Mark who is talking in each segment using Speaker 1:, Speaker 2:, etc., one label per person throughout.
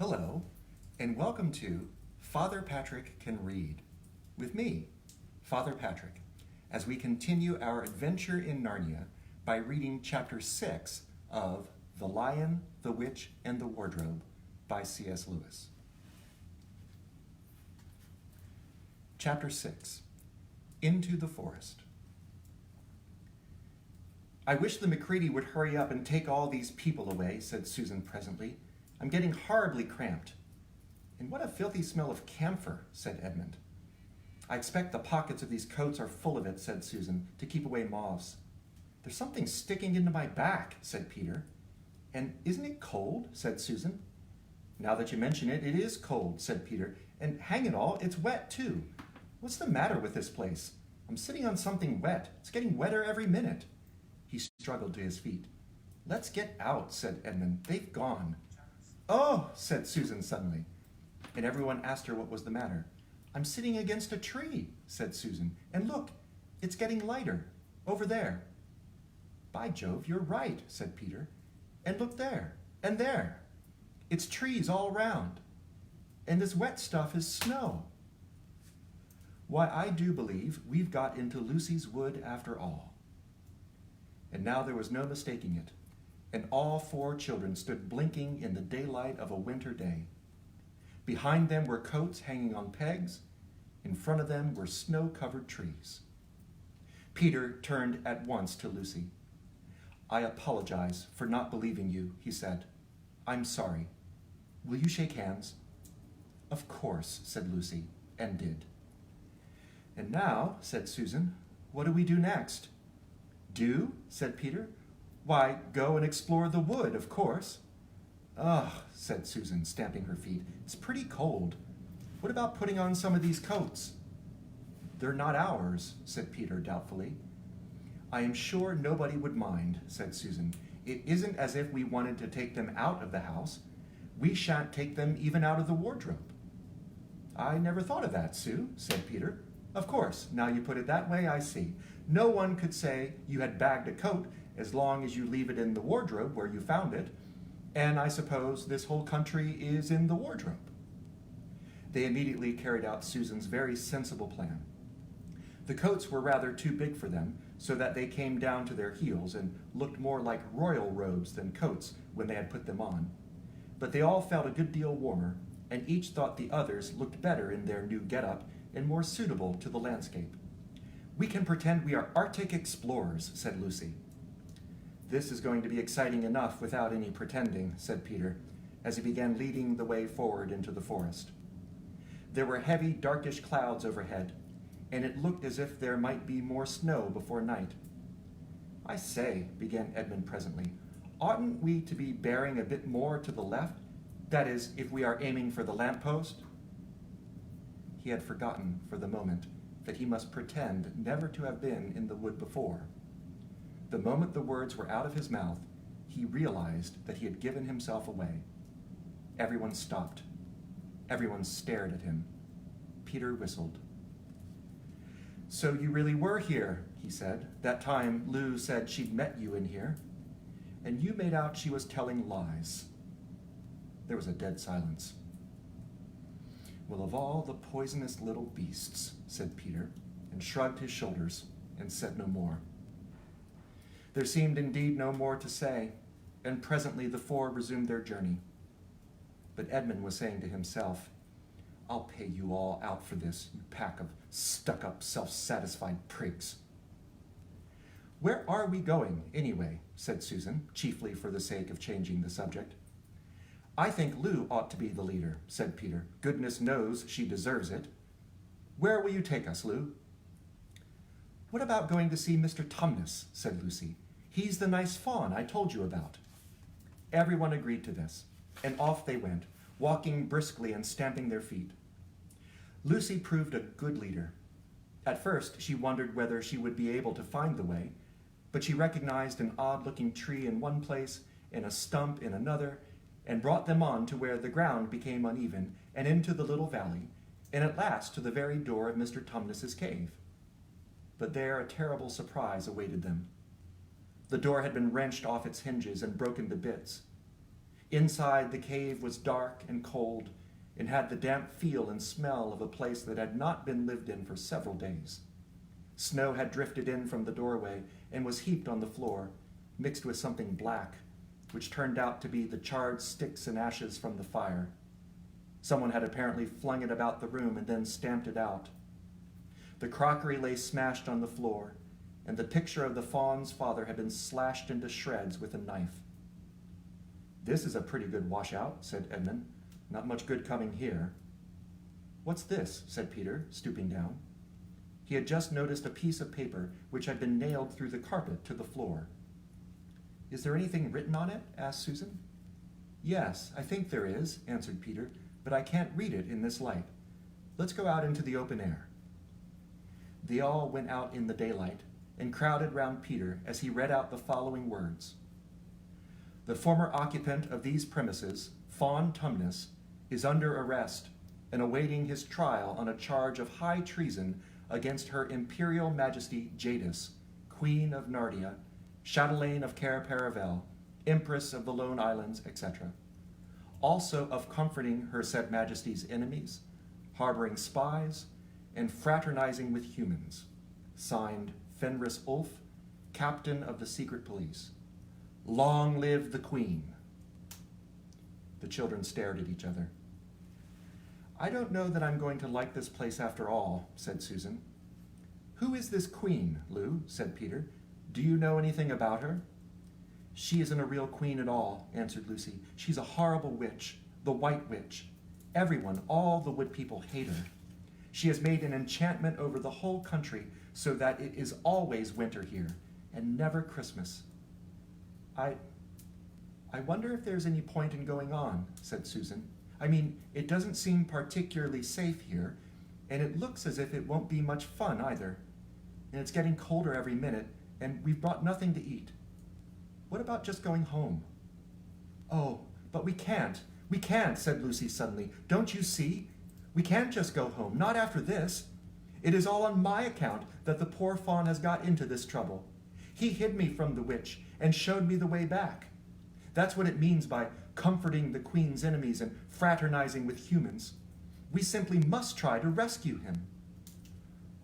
Speaker 1: Hello, and welcome to Father Patrick Can Read, with me, Father Patrick, as we continue our adventure in Narnia by reading Chapter 6 of The Lion, the Witch, and the Wardrobe by C.S. Lewis. Chapter 6, Into the Forest. "I wish the MacCready would hurry up and take all these people away," said Susan presently. "I'm getting horribly cramped." "And what a filthy smell of camphor," said Edmund. "I expect the pockets of these coats are full of it," said Susan, "to keep away moths." "There's something sticking into my back," said Peter. "And isn't it cold?" said Susan. "Now that you mention it, it is cold," said Peter. "And hang it all, it's wet too. What's the matter with this place? I'm sitting on something wet. It's getting wetter every minute." He struggled to his feet. "Let's get out," said Edmund. "They've gone." "Oh," said Susan suddenly. And everyone asked her what was the matter. "I'm sitting against a tree," said Susan. "And look, it's getting lighter. Over there." "By Jove, you're right," said Peter. "And look there, and there. It's trees all round. And this wet stuff is snow. Why, I do believe we've got into Lucy's wood after all." And now there was no mistaking it, and all four children stood blinking in the daylight of a winter day. Behind them were coats hanging on pegs. In front of them were snow-covered trees. Peter turned at once to Lucy. "I apologize for not believing you," he said. "I'm sorry. Will you shake hands?" "Of course," said Lucy, and did. "And now," said Susan, "what do we do next?" "Do?" said Peter. "Why, go and explore the wood, of course." "Ugh," said Susan, stamping her feet. "It's pretty cold. What about putting on some of these coats?" "They're not ours," said Peter doubtfully. "I am sure nobody would mind," said Susan. "It isn't as if we wanted to take them out of the house. We shan't take them even out of the wardrobe." "I never thought of that, Sue," said Peter. "Of course, now you put it that way, I see. No one could say you had bagged a coat as long as you leave it in the wardrobe where you found it. And I suppose this whole country is in the wardrobe." They immediately carried out Susan's very sensible plan. The coats were rather too big for them, so that they came down to their heels and looked more like royal robes than coats when they had put them on. But they all felt a good deal warmer, and each thought the others looked better in their new get-up and more suitable to the landscape. "We can pretend we are Arctic explorers," said Lucy. "This is going to be exciting enough without any pretending," said Peter, as he began leading the way forward into the forest. There were heavy, darkish clouds overhead, and it looked as if there might be more snow before night. "I say," began Edmund presently, "oughtn't we to be bearing a bit more to the left? That is, if we are aiming for the lamppost?" He had forgotten for the moment that he must pretend never to have been in the wood before. The moment the words were out of his mouth, he realized that he had given himself away. Everyone stopped. Everyone stared at him. Peter whistled. "So you really were here," he said. "That time Lou said she'd met you in here. And you made out she was telling lies." There was a dead silence. "Well, of all the poisonous little beasts," said Peter, and shrugged his shoulders and said no more. There seemed indeed no more to say, and presently the four resumed their journey. But Edmund was saying to himself, "I'll pay you all out for this, you pack of stuck-up, self-satisfied prigs." "Where are we going, anyway?" said Susan, chiefly for the sake of changing the subject. "I think Lou ought to be the leader," said Peter. "Goodness knows she deserves it. Where will you take us, Lou?" "What about going to see Mr. Tumnus?" said Lucy. "He's the nice faun I told you about." Everyone agreed to this, and off they went, walking briskly and stamping their feet. Lucy proved a good leader. At first she wondered whether she would be able to find the way, but she recognized an odd-looking tree in one place and a stump in another, and brought them on to where the ground became uneven, and into the little valley, and at last to the very door of Mr. Tumnus's cave. But there a terrible surprise awaited them. The door had been wrenched off its hinges and broken to bits. Inside, the cave was dark and cold and had the damp feel and smell of a place that had not been lived in for several days. Snow had drifted in from the doorway and was heaped on the floor, mixed with something black, which turned out to be the charred sticks and ashes from the fire. Someone had apparently flung it about the room and then stamped it out. The crockery lay smashed on the floor, and the picture of the fawn's father had been slashed into shreds with a knife. "This is a pretty good washout," said Edmund. "Not much good coming here." "What's this?" said Peter, stooping down. He had just noticed a piece of paper which had been nailed through the carpet to the floor. "Is there anything written on it?" asked Susan. "Yes, I think there is," answered Peter, "but I can't read it in this light. Let's go out into the open air." They all went out in the daylight and crowded round Peter as he read out the following words. "The former occupant of these premises, Fawn Tumnus, is under arrest and awaiting his trial on a charge of high treason against Her Imperial Majesty Jadis, Queen of Narnia, Chatelaine of Cair Paravel, Empress of the Lone Islands, etc. Also of comforting her said Majesty's enemies, harboring spies, and fraternizing with humans. Signed, Fenris Ulf, Captain of the Secret Police. Long live the Queen." The children stared at each other. "I don't know that I'm going to like this place after all," said Susan. "Who is this queen, Lou?" said Peter. "Do you know anything about her?" "She isn't a real queen at all," answered Lucy. "She's a horrible witch, the White Witch. Everyone, all the wood people, hate her. She has made an enchantment over the whole country so that it is always winter here, and never Christmas." I wonder if there's any point in going on," said Susan. "I mean, it doesn't seem particularly safe here, and it looks as if it won't be much fun either. And it's getting colder every minute, and we've brought nothing to eat. What about just going home?" "Oh, but we can't, said Lucy suddenly. "Don't you see? We can't just go home, not after this. It is all on my account that the poor fawn has got into this trouble. He hid me from the witch and showed me the way back. That's what it means by comforting the Queen's enemies and fraternizing with humans. We simply must try to rescue him."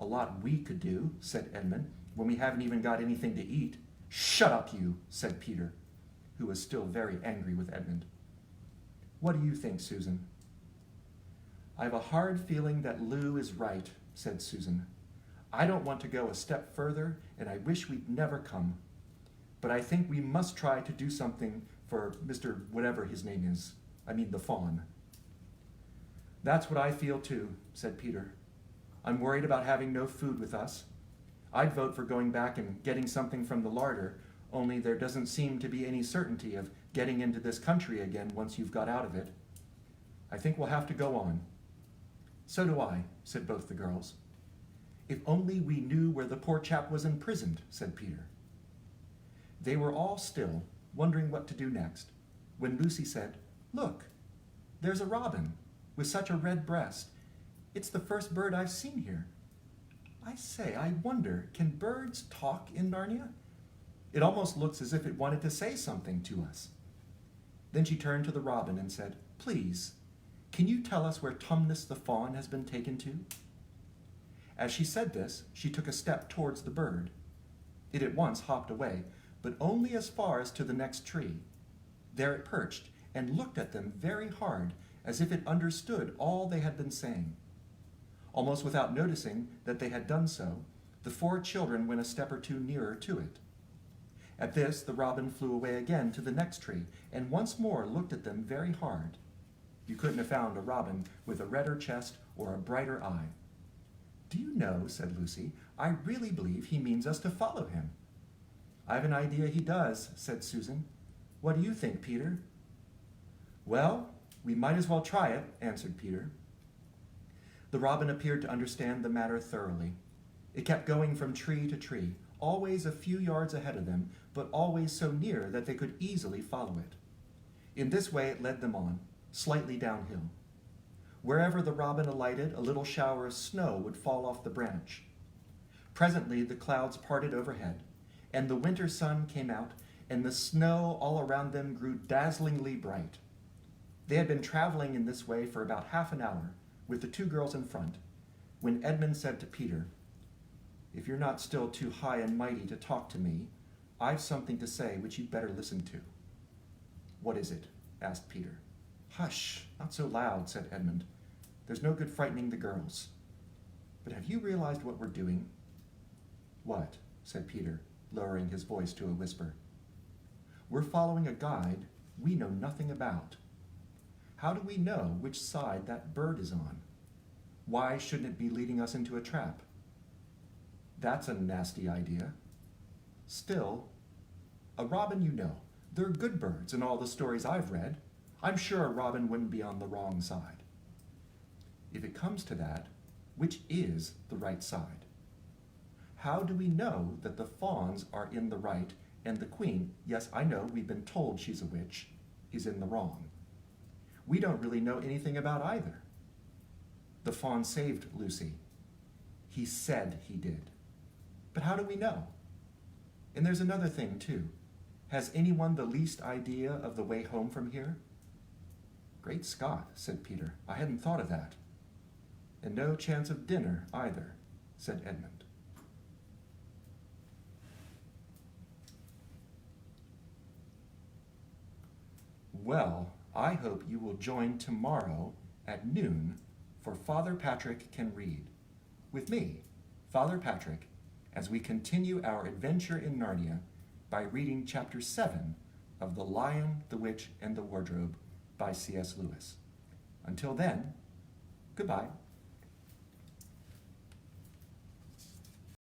Speaker 1: "A lot we could do," said Edmund, "when we haven't even got anything to eat." "Shut up, you," said Peter, who was still very angry with Edmund. "What do you think, Susan?" "I have a hard feeling that Lou is right," said Susan. "I don't want to go a step further, and I wish we'd never come. But I think we must try to do something for Mr. whatever his name is. I mean the fawn." "That's what I feel too," said Peter. "I'm worried about having no food with us. I'd vote for going back and getting something from the larder, only there doesn't seem to be any certainty of getting into this country again once you've got out of it. I think we'll have to go on." "So do I," said both the girls. "If only we knew where the poor chap was imprisoned," said Peter. They were all still, wondering what to do next, when Lucy said, "Look, there's a robin with such a red breast. It's the first bird I've seen here. I say, I wonder, can birds talk in Narnia? It almost looks as if it wanted to say something to us." Then she turned to the robin and said, "Please, can you tell us where Tumnus the fawn has been taken to?" As she said this, she took a step towards the bird. It at once hopped away, but only as far as to the next tree. There it perched and looked at them very hard, as if it understood all they had been saying. Almost without noticing that they had done so, the four children went a step or two nearer to it. At this, the robin flew away again to the next tree, and once more looked at them very hard. You couldn't have found a robin with a redder chest or a brighter eye. "Do you know," said Lucy, "I really believe he means us to follow him." "I've an idea he does," said Susan. "What do you think, Peter?" "Well, we might as well try it," answered Peter. The robin appeared to understand the matter thoroughly. It kept going from tree to tree, always a few yards ahead of them, but always so near that they could easily follow it. In this way it led them on, slightly downhill. Wherever the robin alighted, a little shower of snow would fall off the branch. Presently the clouds parted overhead, and the winter sun came out and the snow all around them grew dazzlingly bright. They had been traveling in this way for about half an hour, with the two girls in front, when Edmund said to Peter, "If you're not still too high and mighty to talk to me, I've something to say which you'd better listen to." "What is it?" asked Peter. "Hush, not so loud," said Edmund. "There's no good frightening the girls. But have you realized what we're doing?" "What?" said Peter, lowering his voice to a whisper. "We're following a guide we know nothing about. How do we know which side that bird is on? Why shouldn't it be leading us into a trap?" "That's a nasty idea." "Still, a robin, you know. They're good birds in all the stories I've read. I'm sure a robin wouldn't be on the wrong side." "If it comes to that, which is the right side? How do we know that the fawns are in the right and the queen, yes, I know, we've been told she's a witch, is in the wrong? We don't really know anything about either. The fawn saved Lucy. He said he did. But how do we know? And there's another thing, too. Has anyone the least idea of the way home from here?" "Great Scott," said Peter. "I hadn't thought of that." "And no chance of dinner either," said Edmund. Well, I hope you will join tomorrow at noon for Father Patrick Can Read, with me, Father Patrick, as we continue our adventure in Narnia by reading Chapter 7 of The Lion, the Witch, and the Wardrobe by C.S. Lewis. Until then, goodbye.